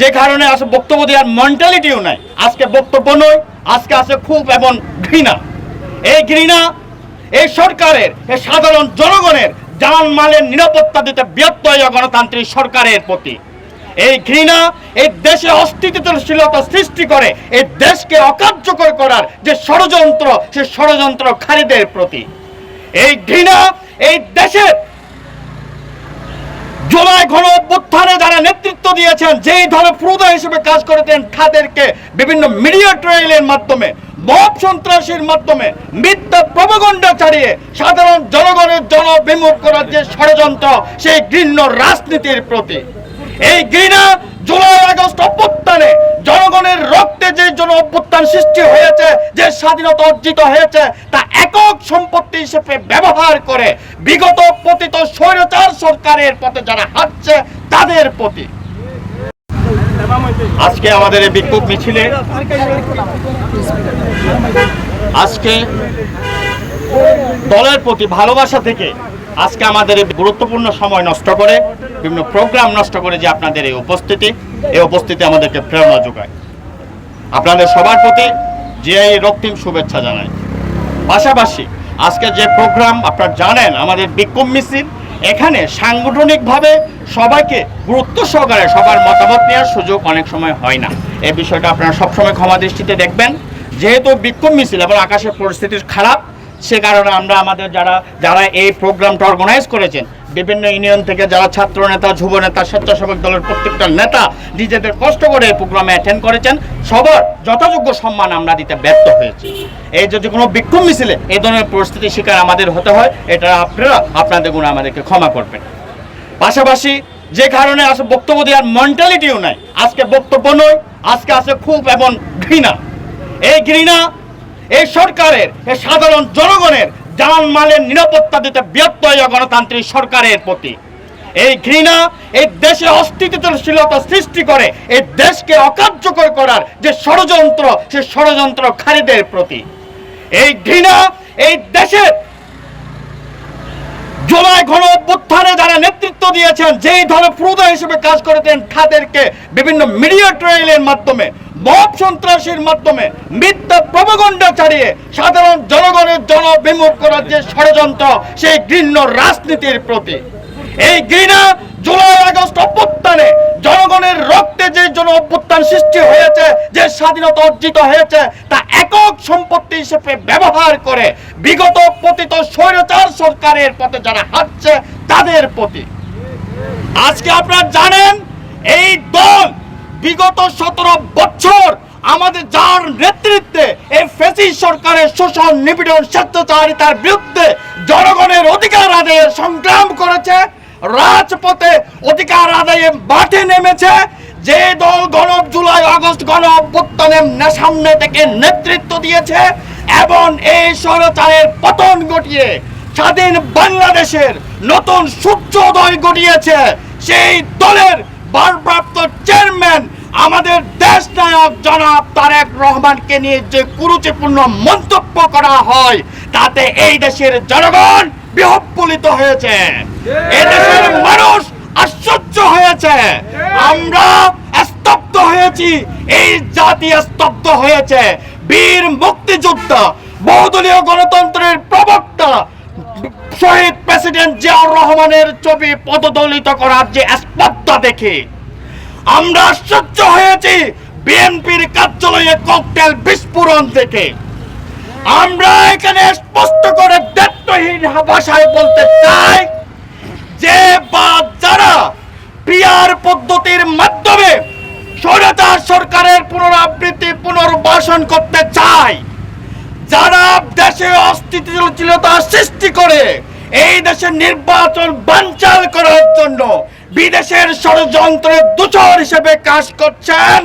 যে কারণে আসলে বক্তব্য দেওয়ার মেন্টালিটিও নাই। আজকে বক্তব্য নয়, আজকে আছে খুব এবং ঘৃণা। এই ঘৃণা এই সরকারের, এই সাধারণ জনগণের জানমালের নিরাপত্তা দিতে ব্যর্থ এই গণতান্ত্রিক সরকারের প্রতি। এই ঘৃণা এই দেশে অস্থিতিশীলতা সৃষ্টি করে এই দেশকে অকার্যকর করার যে ষড়যন্ত্র, সে ষড়যন্ত্রকারীদের প্রতি। এই ঘৃণা এই দেশের জুলাই গণ অভ্যুত্থানে যারা নেতৃত্ব দিয়েছেন, যেই ধরনের প্রুদা হিসেবে কাজ করেছেন, তাদেরকে বিভিন্ন মিডিয়া ট্রায়ালের মাধ্যমে, মব সন্ত্রাসীর মাধ্যমে, মিথ্যা প্রপাগান্ডা চালিয়ে সাধারণ জনগণের জনবিমুখ করার যে ষড়যন্ত্র, সেই ঘৃণ্য রাজনীতির প্রতি। এই ঘৃণা জুলাই আগস্ট অভ্যুত্থানে জনগণের রক্তে যে জন অভ্যুত্থান সৃষ্টি হয়েছে, যে স্বাধীনতা অর্জিত হয়েছে, তা একক সম্পত্তি হিসেবে ব্যবহার করে বিগত পতিত স্বৈরাচার সরকারের পথে যারা হাঁটছে তাদের প্রতি। আজকে আমাদের এই বিক্ষোভ মিছিলে আজকে দলের প্রতি ভালোবাসা থেকে আজকে আমাদের এই গুরুত্বপূর্ণ সময় নষ্ট করে, বিভিন্ন প্রোগ্রাম নষ্ট করে যে আপনাদের এই উপস্থিতি আমাদেরকে প্রেরণা যোগায়। আপনাদের সবার প্রতি যে এই রক্তিম শুভেচ্ছা জানাই। পাশাপাশি আজকে যে প্রোগ্রাম আপনারা জানেন, আমাদের বিক্ষোভ মিছিল, এখানে সাংগঠনিকভাবে সবাইকে গুরুত্ব সহকারে সবার মতামত নেওয়ার সুযোগ অনেক সময় হয় না। এই বিষয়টা আপনারা সবসময় ক্ষমা দৃষ্টিতে দেখবেন। যেহেতু বিক্ষোভ মিছিল এবং আকাশের পরিস্থিতি খারাপ, সে কারণে আমরা আমাদের যারা এই প্রোগ্রামটা অর্গানাইজ করেছেন, বিভিন্ন ইউনিয়ন থেকে যারা ছাত্র নেতা, যুব নেতা, স্বেচ্ছাসেবক দলের প্রত্যেকটা নেতা নিজেদের কষ্ট করে এই প্রোগ্রামে অ্যাটেন্ড করেছেন, সবার যথাযোগ্য সম্মান আমরা দিতে ব্যর্থ হয়েছি। এই যদি কোনো বিক্ষোভ মিছিলে এই ধরনের পরিস্থিতির শিকার আমাদের হতে হয়, এটা আপনাদের গুণ আমাদেরকে ক্ষমা করবেন। পাশাপাশি যে কারণে আসলে বক্তব্য দেওয়ার মেন্টালিটিও নাই। আজকে বক্তব্য নয়, আজকে আছে খুব এবং ঘৃণা। এই ঘৃণা এই সরকারের, এই সাধারণ জনগণের জানমালের নিরাপত্তা দিতে ব্যর্থ এই গণতান্ত্রিক সরকারের প্রতি। এই ঘৃণা এই দেশে অস্থিতিশীলতা সৃষ্টি করে এই দেশকে অকার্যকর করার যে ষড়যন্ত্র, সে ষড়যন্ত্রকারীদের প্রতি। এই ঘৃণা এই দেশের জুলাই গণ অভ্যুত্থানে যারা নেতৃত্ব দিয়েছেন, যেই ধরনের প্রুদা হিসেবে কাজ করেছেন, তাদেরকে বিভিন্ন মিডিয়া ট্রায়ালের মাধ্যমে, মব সন্ত্রাসীর মাধ্যমে, মিথ্যা প্রপাগান্ডা চালিয়ে সাধারণ জনগণের জনবিমুখ করার যে ষড়যন্ত্র, সেই ঘৃণ্য রাজনীতির প্রতি। এই ঘৃণা জুলাই আগস্ট অভ্যুত্থানে জনগণের রক্তে যে জন অভ্যুত্থান সৃষ্টি হয়েছে, যে স্বাধীনতা অর্জিত হয়েছে, তা একক সম্পত্তি হিসেবে ব্যবহার করে বিগত পতিত স্বৈরাচার সরকারের পথে যারা হাঁটছে তাদের প্রতি। আজকে আপনারা জানেন, এই দল বিগত 17 বছর আমাদের যার নেতৃত্বে এই ফ্যাসিস্ট সরকারের শোষণ, নিপীড়ন, স্বেচ্ছাচারিতার বিরুদ্ধে জনগণের অধিকার আদায়ের সংগ্রাম করেছে, রাজপথে অধিকার আদায়ে মাঠে নেমেছে। যে দল জুলাই আগস্ট গণ অভ্যুত্থানের সামনে থেকে নেতৃত্ব দিয়েছে এবং এই স্বৈরাচারের পতন ঘটিয়ে স্বাধীন বাংলাদেশের নতুন সূর্যোদয় ঘটিয়েছে, সেই দলের ভারপ্রাপ্ত চেয়ারম্যান আমাদের দেশ নায়ক জনাব তারেক রহমানকে নিয়ে যে কুরুচিপূর্ণ মন্তব্য করা হয়, তাতে এই দেশের জনগণ বিহ্বলিত হয়েছে, এই দেশের মানুষ আশ্চর্য হয়েছে, আমরা স্তব্ধ হয়েছি, এই জাতি স্তব্ধ হয়েছে। বীর মুক্তিযোদ্ধা, বহুদলীয় গণতন্ত্রের প্রবক্তা শহীদ প্রেসিডেন্ট জিয়াউর রহমানের ছবি পদদলিত করার যে স্পর্ধা দেখে আমরা আশ্চর্য হয়েছি। বিএনপির কার্যালয়ে ককটেল বিস্ফোরণ থেকে আমরা এখানে স্পষ্ট করে দায়িত্বহীন ভাষায় বলতে চাই যে যারা পিআর পদ্ধতির মাধ্যমে স্বৈরাচার সরকারের পুনরাবৃত্তি পুনর্বাসন করতে চায়, যারা দেশে অস্থিতিশীলতা সৃষ্টি করে এই দেশের নির্বাচন বানচাল করার জন্য বিদেশের ষড়যন্ত্রের দূষর হিসেবে কাজ করছেন,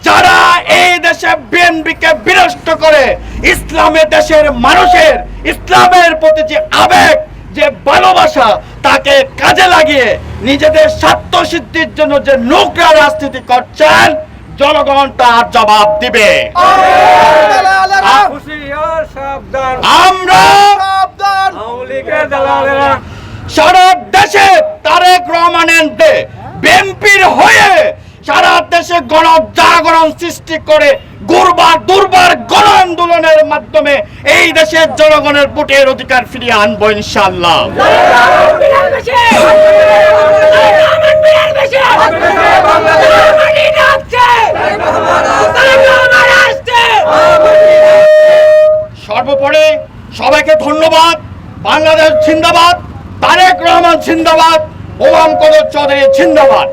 যারা এই দেশে বিএনপিকে বিনষ্ট করে ইসলামে দেশের মানুষের ইসলামের প্রতি যে আবেগ, যে ভালোবাসা, তাকে কাজে লাগিয়ে নিজেদের স্বার্থ সিদ্ধির জন্য যে নোংরা রাজনীতি করছেন, জনগণ তার জবাব দিবে। আমরা সারা দেশে তারেক রহমানের বিএনপির হয়ে বাংলাদেশে জাগরণ সৃষ্টি করে দুর্বার গণ আন্দোলনের মাধ্যমে এই দেশের জনগণের ভোটের অধিকার ফিরিয়ে আনবো ইনশাআল্লাহ। সর্বোপরি সবাইকে ধন্যবাদ। বাংলাদেশ জিন্দাবাদ, তারেক রহমান জিন্দাবাদ, ওবাম কদর চৌধুরী জিন্দাবাদ।